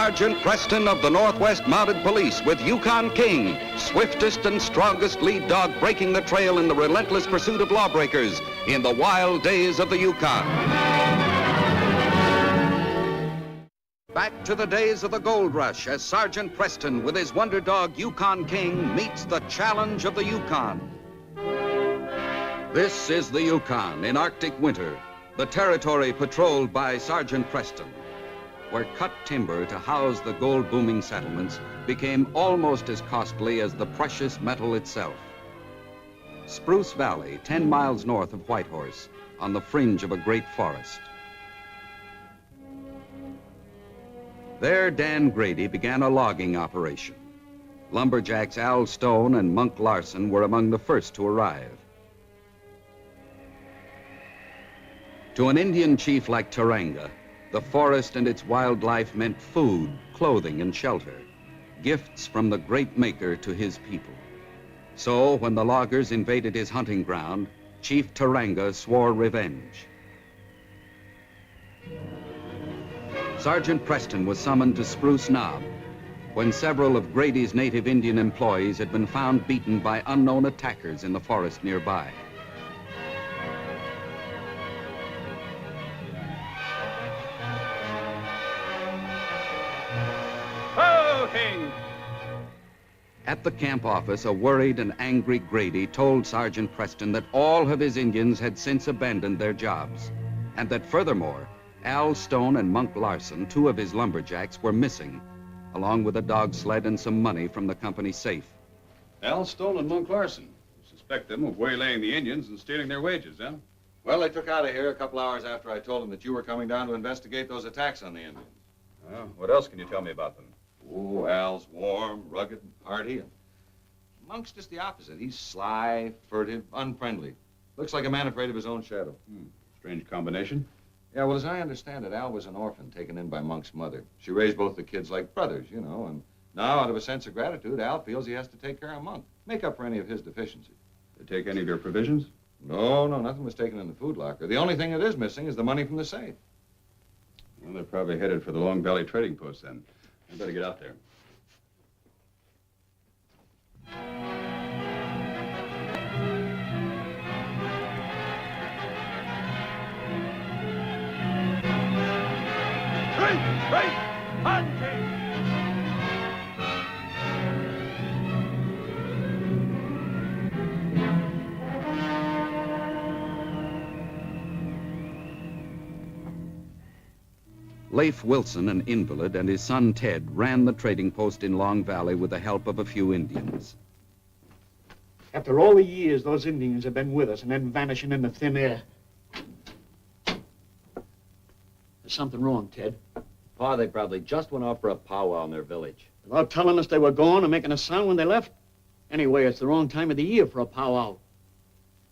Sergeant Preston of the Northwest Mounted Police with Yukon King, swiftest and strongest lead dog breaking the trail in the relentless pursuit of lawbreakers in the wild days of the Yukon. Back to the days of the gold rush as Sergeant Preston with his wonder dog Yukon King meets the challenge of the Yukon. This is the Yukon in Arctic winter, the territory patrolled by Sergeant Preston, where cut timber to house the gold-booming settlements became almost as costly as the precious metal itself. Spruce Valley, 10 miles north of Whitehorse, on the fringe of a great forest. There, Dan Grady began a logging operation. Lumberjacks Al Stone and Monk Larson were among the first to arrive. To an Indian chief like Taranga, the forest and its wildlife meant food, clothing, and shelter, gifts from the great maker to his people. So, when the loggers invaded his hunting ground, Chief Taranga swore revenge. Sergeant Preston was summoned to Spruce Knob when several of Grady's native Indian employees had been found beaten by unknown attackers in the forest nearby. At the camp office, a worried and angry Grady told Sergeant Preston that all of his Indians had since abandoned their jobs, and that furthermore, Al Stone and Monk Larson, 2 of his lumberjacks, were missing, along with a dog sled and some money from the company safe. Al Stone and Monk Larson. You suspect them of waylaying the Indians and stealing their wages, huh? Well, they took out of here a couple hours after I told them that you were coming down to investigate those attacks on the Indians. Well, what else can you tell me about them? Oh, Al's warm, rugged, and hearty, and Monk's just the opposite. He's sly, furtive, unfriendly. Looks like a man afraid of his own shadow. Strange combination. Yeah, well, as I understand it, Al was an orphan taken in by Monk's mother. She raised both the kids like brothers, you know, and now, out of a sense of gratitude, Al feels he has to take care of Monk, make up for any of his deficiencies. They take any of your provisions? No, nothing was taken in the food locker. The only thing that is missing is the money from the safe. Well, they're probably headed for the Long Valley Trading Post, then. I better get out there. Hunting! Leif Wilson, an invalid, and his son Ted ran the trading post in Long Valley with the help of a few Indians. After all the years those Indians have been with us and then vanishing into thin air. There's something wrong, Ted. Pa, they probably just went off for a powwow in their village. Without telling us they were gone and making a sound when they left? Anyway, it's the wrong time of the year for a powwow.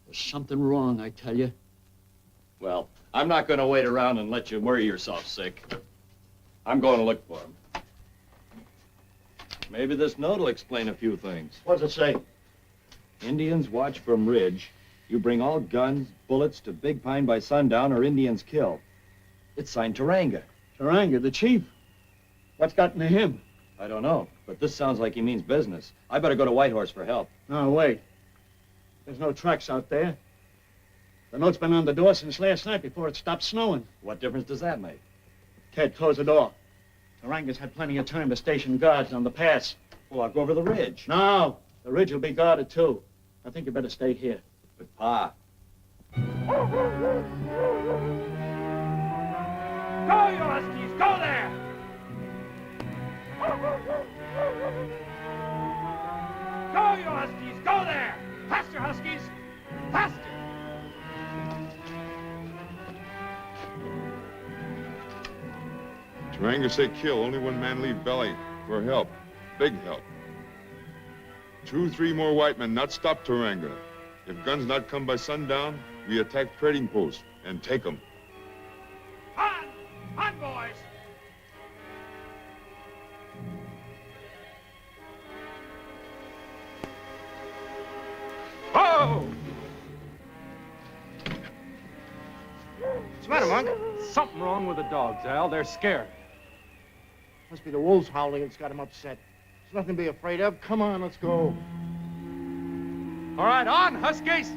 There's something wrong, I tell you. Well, I'm not going to wait around and let you worry yourself sick. I'm going to look for him. Maybe this note will explain a few things. What does it say? Indians watch from ridge. You bring all guns, bullets to Big Pine by sundown or Indians kill. It's signed Taranga. Taranga, the chief. What's gotten to him? I don't know, but this sounds like he means business. I better go to Whitehorse for help. No, wait. There's no tracks out there. The note's been on the door since last night before it stopped snowing. What difference does that make? Ted, close the door. Taranga's had plenty of time to station guards on the pass. Well, I'll go over the ridge. No, the ridge will be guarded too. I think you better stay here. But, Pa. Go, you Huskies! Go there! Go, you Huskies! Go there! Faster, Huskies! Faster! Taranga say kill. Only one man leave Valley for help. Big help. 2, 3 more white men not stop Taranga. If guns not come by sundown, we attack trading post and take them. On! On, boys! Oh! What's the matter, Monk? Something wrong with the dogs, Al. They're scared. Must be the wolves howling that's got him upset. There's nothing to be afraid of. Come on, let's go. All right, on, Huskies!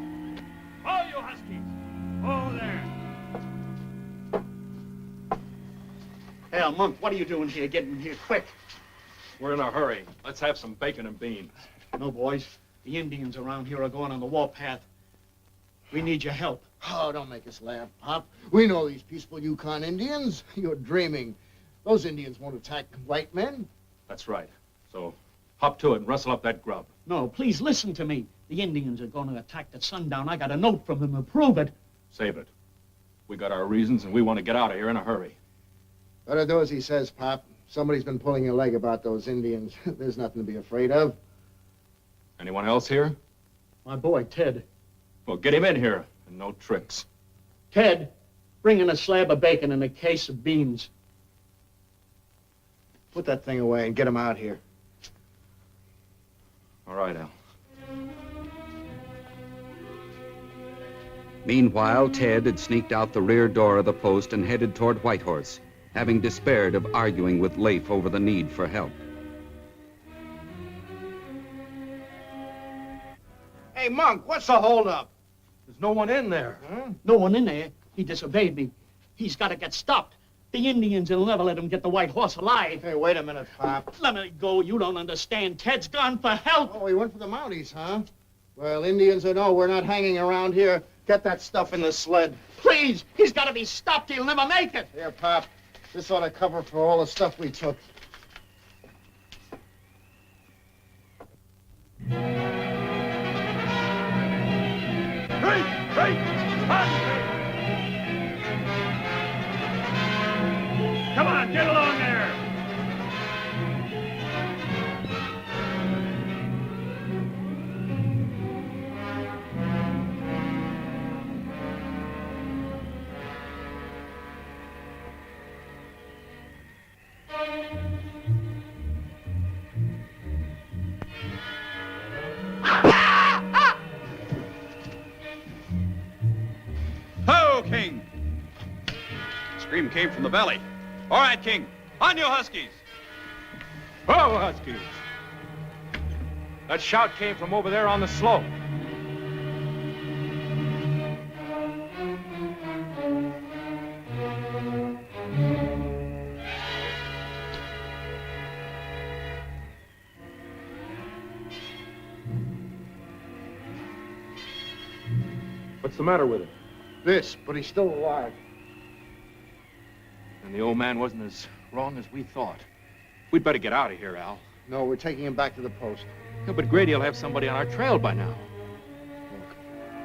All you Huskies! Oh, there. Hell, Monk, what are you doing here? Get in here quick. We're in a hurry. Let's have some bacon and beans. No, boys. The Indians around here are going on the warpath. We need your help. Oh, don't make us laugh, Pop. We know these peaceful Yukon Indians. You're dreaming. Those Indians won't attack white men. That's right. So, hop to it and rustle up that grub. No, please listen to me. The Indians are going to attack at sundown. I got a note from them to prove it. Save it. We got our reasons, and we want to get out of here in a hurry. Better do as he says, Pop. Somebody's been pulling your leg about those Indians. There's nothing to be afraid of. Anyone else here? My boy, Ted. Well, get him in here, and no tricks. Ted, bring in a slab of bacon and a case of beans. Put that thing away and get him out here. All right, Al. Meanwhile, Ted had sneaked out the rear door of the post and headed toward Whitehorse, having despaired of arguing with Leif over the need for help. Hey, Monk, what's the holdup? There's no one in there. Huh? No one in there. He disobeyed me. He's got to get stopped. The Indians will never let him get the white horse alive. Hey, wait a minute, Pop. Let me go. You don't understand. Ted's gone for help. Oh, he went for the Mounties, huh? Well, Indians or no, we're not hanging around here. Get that stuff in the sled. Please, he's got to be stopped. He'll never make it. Here, Pop. This ought to cover for all the stuff we took. Hey! Come on, get along there! Ho, King! Scream came from the valley. All right, King. On you, Huskies! Whoa, Huskies! That shout came from over there on the slope. What's the matter with him? This, but he's still alive. And the old man wasn't as wrong as we thought. We'd better get out of here, Al. No, we're taking him back to the post. Yeah, but Grady'll have somebody on our trail by now. Look,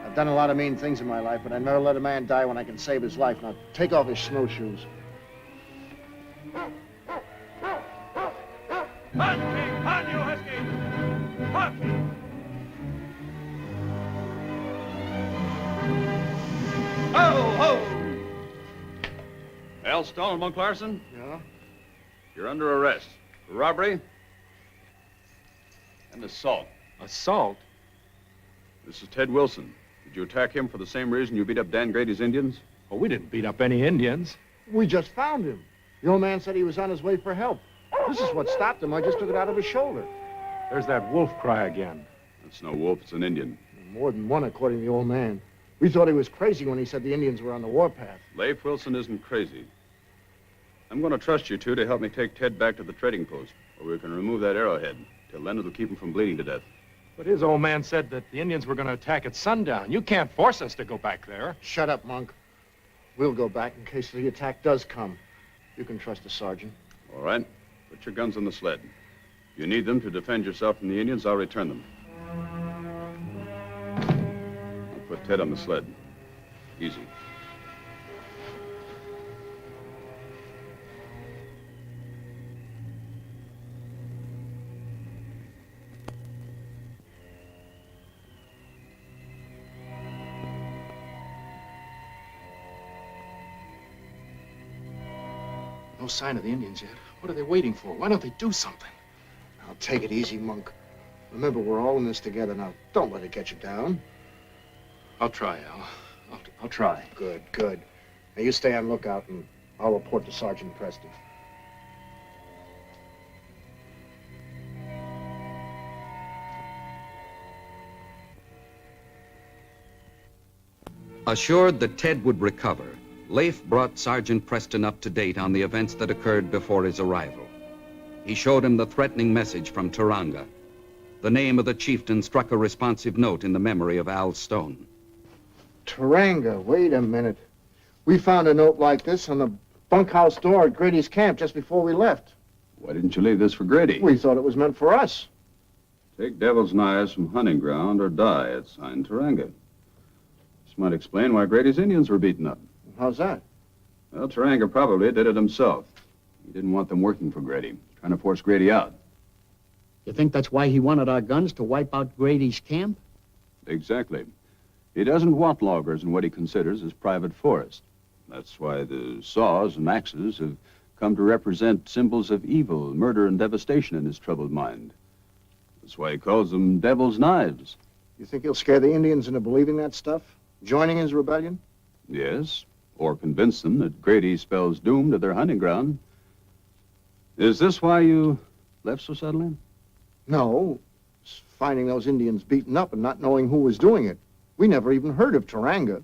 I've done a lot of mean things in my life, but I never let a man die when I can save his life. Now, take off his snowshoes. On, King! On, you Huskies! Up! Ho, ho! Al Stone and Monk Larson, Yeah? you're under arrest for robbery and assault. Assault? This is Ted Wilson. Did you attack him for the same reason you beat up Dan Grady's Indians? Well, we didn't beat up any Indians. We just found him. The old man said he was on his way for help. This is what stopped him. I just took it out of his shoulder. There's that wolf cry again. That's no wolf, it's an Indian. More than one, according to the old man. We thought he was crazy when he said the Indians were on the warpath. Leif Wilson isn't crazy. I'm going to trust you two to help me take Ted back to the trading post, where we can remove that arrowhead. Till then, it'll keep him from bleeding to death. But his old man said that the Indians were going to attack at sundown. You can't force us to go back there. Shut up, Monk. We'll go back in case the attack does come. You can trust the sergeant. All right? Put your guns on the sled. If you need them to defend yourself from the Indians, I'll return them. I'll put Ted on the sled. Easy. No sign of the Indians yet. What are they waiting for? Why don't they do something? Now, take it easy, Monk. Remember, we're all in this together now. Don't let it get you down. I'll try, Al. I'll try. Good, good. Now, you stay on lookout, and I'll report to Sergeant Preston. Assured that Ted would recover, Leif brought Sergeant Preston up to date on the events that occurred before his arrival. He showed him the threatening message from Taranga. The name of the chieftain struck a responsive note in the memory of Al Stone. Taranga, wait a minute. We found a note like this on the bunkhouse door at Grady's camp just before we left. Why didn't you leave this for Grady? We thought it was meant for us. Take Devil's Knives from hunting ground or die. It's signed Taranga. This might explain why Grady's Indians were beaten up. How's that? Well, Taranga probably did it himself. He didn't want them working for Grady, trying to force Grady out. You think that's why he wanted our guns, to wipe out Grady's camp? Exactly. He doesn't want loggers in what he considers his private forest. That's why the saws and axes have come to represent symbols of evil, murder, and devastation in his troubled mind. That's why he calls them Devil's Knives. You think he'll scare the Indians into believing that stuff? Joining his rebellion? Yes, or convince them that Grady spells doom to their hunting ground. Is this why you left so suddenly? No. It's finding those Indians beaten up and not knowing who was doing it. We never even heard of Taranga.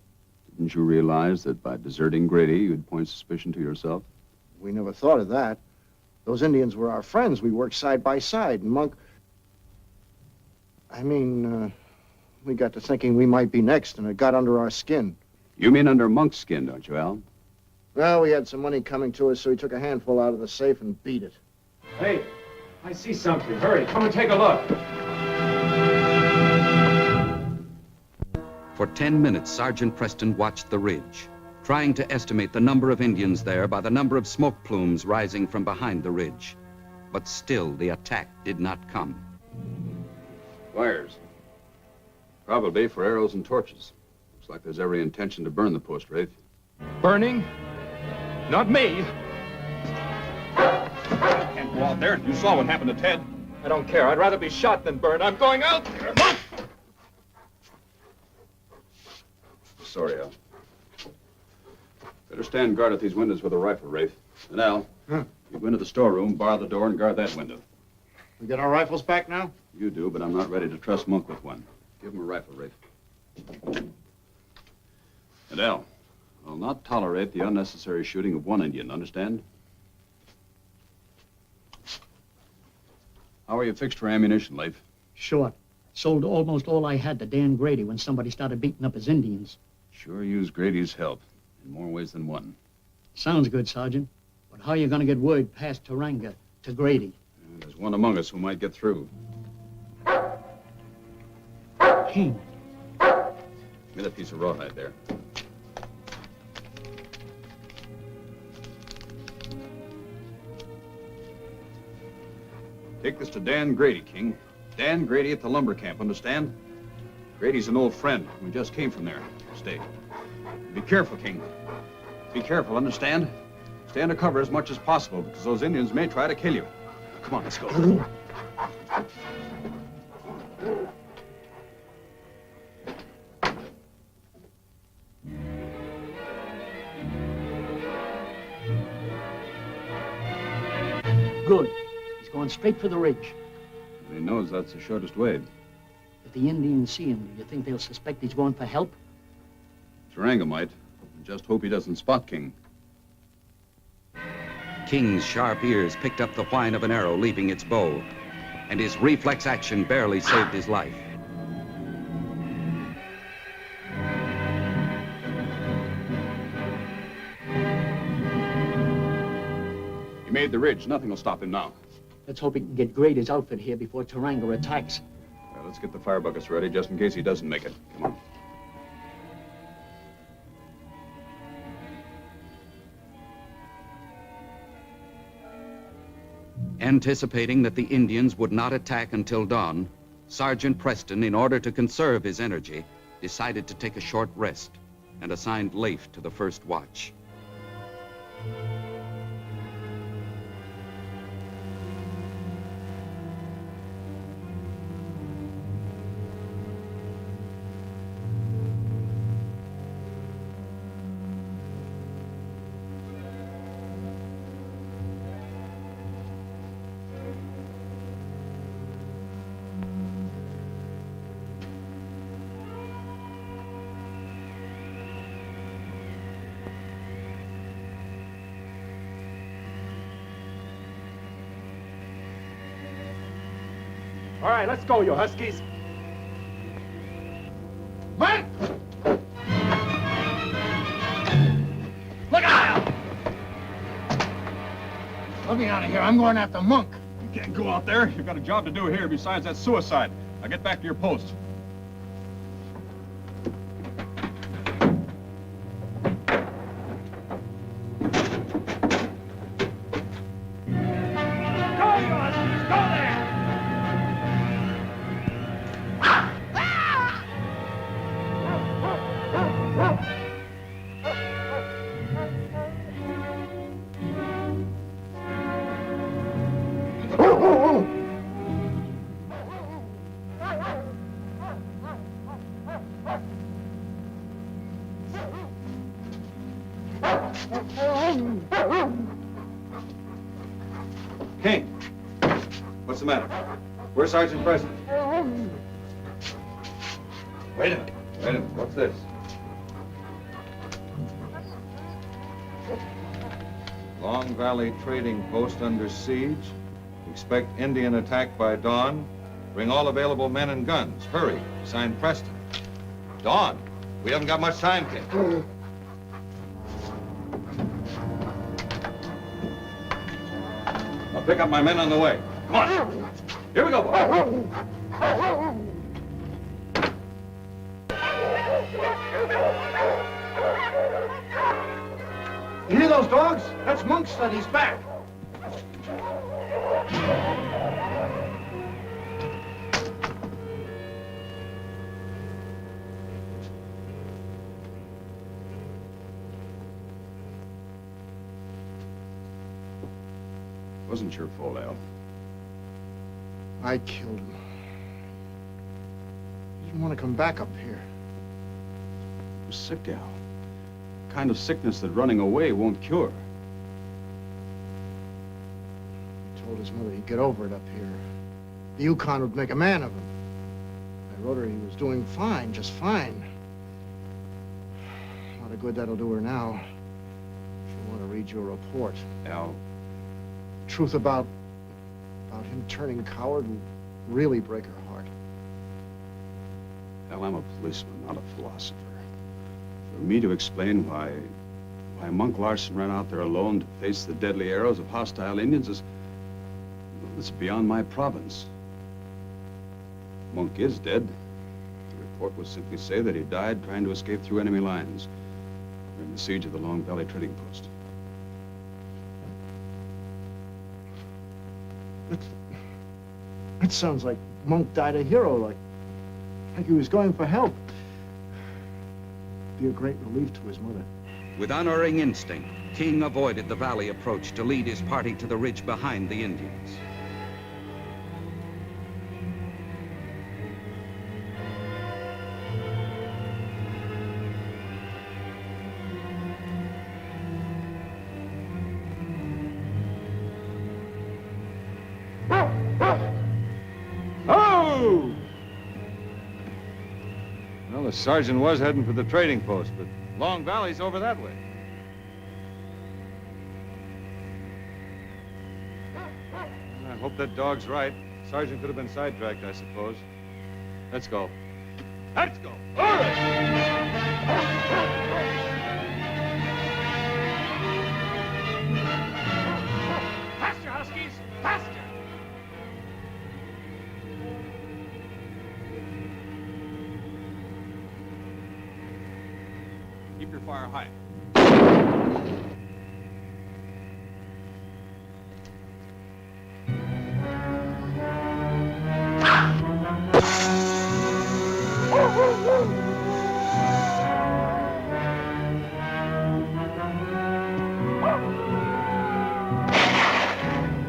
Didn't you realize that by deserting Grady, you'd point suspicion to yourself? We never thought of that. Those Indians were our friends. We worked side by side, and Monk... we got to thinking we might be next, and it got under our skin. You mean under Monk's skin, don't you, Al? Well, we had some money coming to us, so he took a handful out of the safe and beat it. Hey, I see something. Hurry, come and take a look. For 10 minutes, Sergeant Preston watched the ridge, trying to estimate the number of Indians there by the number of smoke plumes rising from behind the ridge. But still, the attack did not come. Fires. Probably for arrows and torches. Looks like there's every intention to burn the post, Rafe. Burning? Not me. Can't go out there. You saw what happened to Ted. I don't care. I'd rather be shot than burned. I'm going out there. Look! Sorry, Al. Better stand guard at these windows with a rifle, Rafe. And Al, you go into the storeroom, bar the door, and guard that window. We get our rifles back now? You do, but I'm not ready to trust Monk with one. Give him a rifle, Rafe. And Al, I'll not tolerate the unnecessary shooting of one Indian, understand? How are you fixed for ammunition, Leif? Short. Sold almost all I had to Dan Grady when somebody started beating up his Indians. Sure use Grady's help, in more ways than one. Sounds good, Sergeant. But how are you going to get word past Taranga to Grady? There's one among us who might get through. King. Give me that piece of rawhide there. Take this to Dan Grady, King. Dan Grady at the lumber camp, understand? Grady's an old friend. We just came from there. Stay. Be careful, King. Be careful, understand? Stay under cover as much as possible, because those Indians may try to kill you. Come on, let's go. Good. He's going straight for the ridge. He knows that's the shortest way. If the Indians see him, do you think they'll suspect he's going for help? Taranga might. Just hope he doesn't spot King. King's sharp ears picked up the whine of an arrow leaving its bow, and his reflex action barely saved his life. He made the ridge. Nothing will stop him now. Let's hope he can get Grady's outfit here before Taranga attacks. Well, let's get the fire buckets ready just in case he doesn't make it. Come on. Anticipating that the Indians would not attack until dawn, Sergeant Preston, in order to conserve his energy, decided to take a short rest and assigned Leif to the first watch. All right, let's go, you Huskies. Man! Look out! Let me out of here. I'm going after Monk. You can't go out there. You've got a job to do here besides that suicide. Now get back to your post. King, what's the matter? Where's Sergeant Preston? Wait a minute. What's this? Long Valley Trading Post under siege. Expect Indian attack by dawn. Bring all available men and guns. Hurry. Signed, Preston. Dawn? We haven't got much time, King. I'll pick up my men on the way. Come on. Here we go, boys. You hear those dogs? That's Monk's son. He's back. Wasn't your fault, Al. I killed him. He didn't want to come back up here. He was sick, Al. Kind of sickness that running away won't cure. He told his mother he'd get over it up here. The Yukon would make a man of him. I wrote her he was doing fine, just fine. A lot of good that'll do her now. She'll want to read your report. Al, Truth about him turning coward will really break her heart. Al, I'm a policeman, not a philosopher. For me to explain why Monk Larson ran out there alone to face the deadly arrows of hostile Indians it's beyond my province. Monk is dead. The report will simply say that he died trying to escape through enemy lines during the siege of the Long Valley Trading Post. It sounds like Monk died a hero, like he was going for help. Be a great relief to his mother. With unerring instinct, King avoided the valley approach to lead his party to the ridge behind the Indians. Well, the sergeant was heading for the trading post, but Long Valley's over that way. I hope that dog's right. Sergeant could have been sidetracked, I suppose. Let's go. Let's go. All right. Faster, Huskies! Faster! Keep your fire high.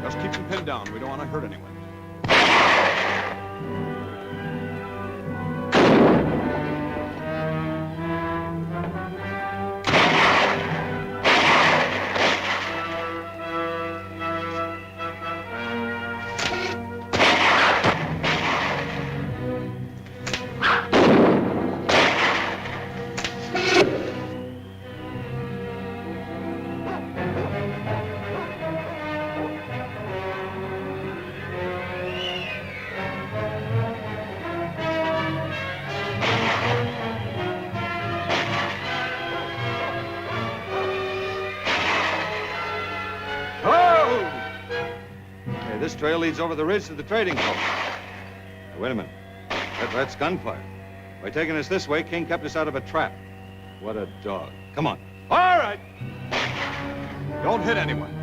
Just keep them pinned down. We don't want to hurt anyone. This trail leads over the ridge to the trading post. Now, wait a minute. That's gunfire. By taking us this way, King kept us out of a trap. What a dog. Come on. All right. Don't hit anyone.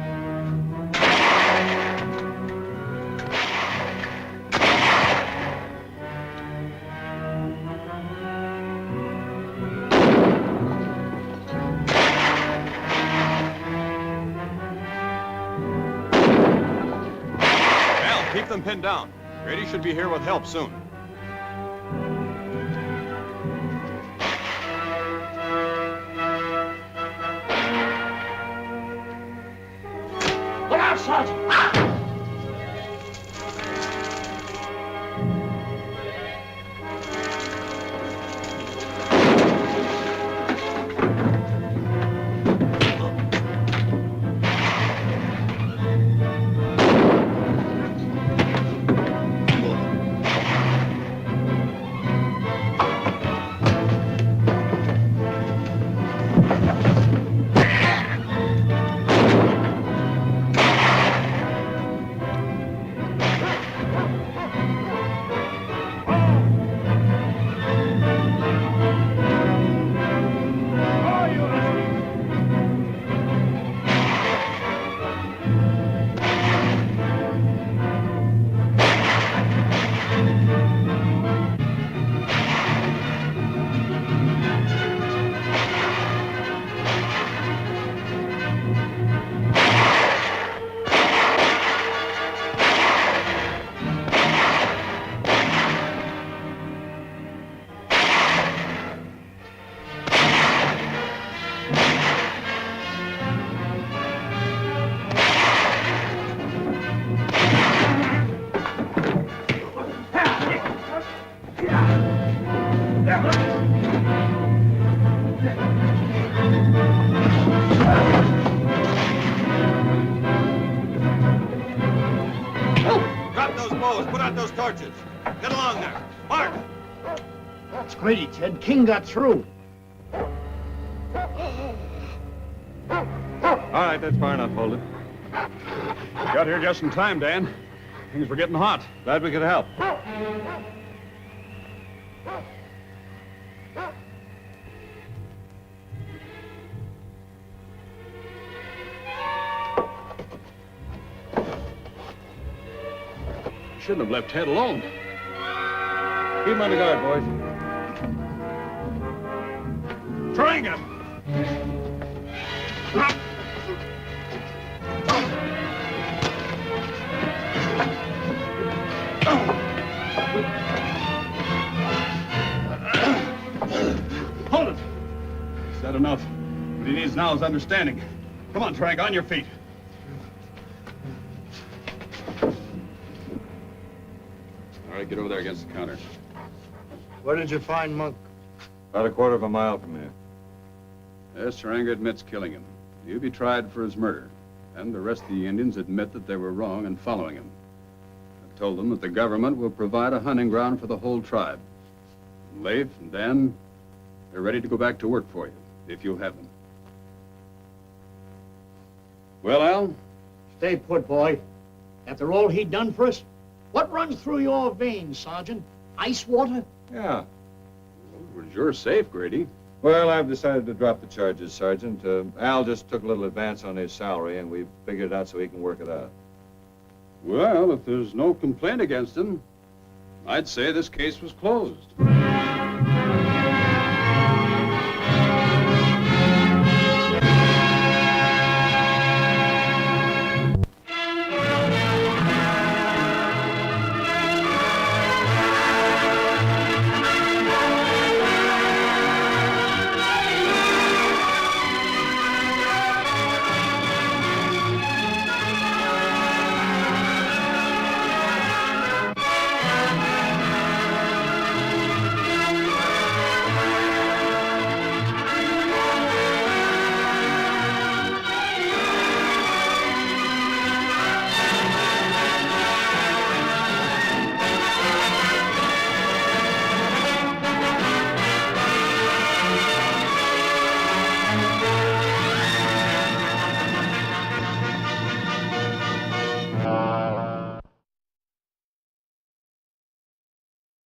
Al, keep them pinned down. Grady should be here with help soon. Look out, Sergeant! Drop those bows. Put out those torches. Get along there. Mark! It's Grady, Ted. King got through. All right, that's far enough. Hold it. Got here just in time, Dan. Things were getting hot. Glad we could help. Shouldn't have left Ted alone. Keep him on the guard, boys. Taranga! Hold it! Is that enough? What he needs now is understanding. Come on, Taranga, on your feet. All right, get over there against the counter. Where did you find Monk? About a quarter of a mile from here. Yes, Taranga admits killing him. He'll be tried for his murder. And the rest of the Indians admit that they were wrong in following him. I've told them that the government will provide a hunting ground for the whole tribe. And Leif and Dan, they're ready to go back to work for you, if you'll have them. Well, Al? Stay put, boy. After all he done for us, what runs through your veins, Sergeant? Ice water? Yeah. It was your safe, Grady. Well, I've decided to drop the charges, Sergeant. Al just took a little advance on his salary, and we figured it out so he can work it out. Well, if there's no complaint against him, I'd say this case was closed.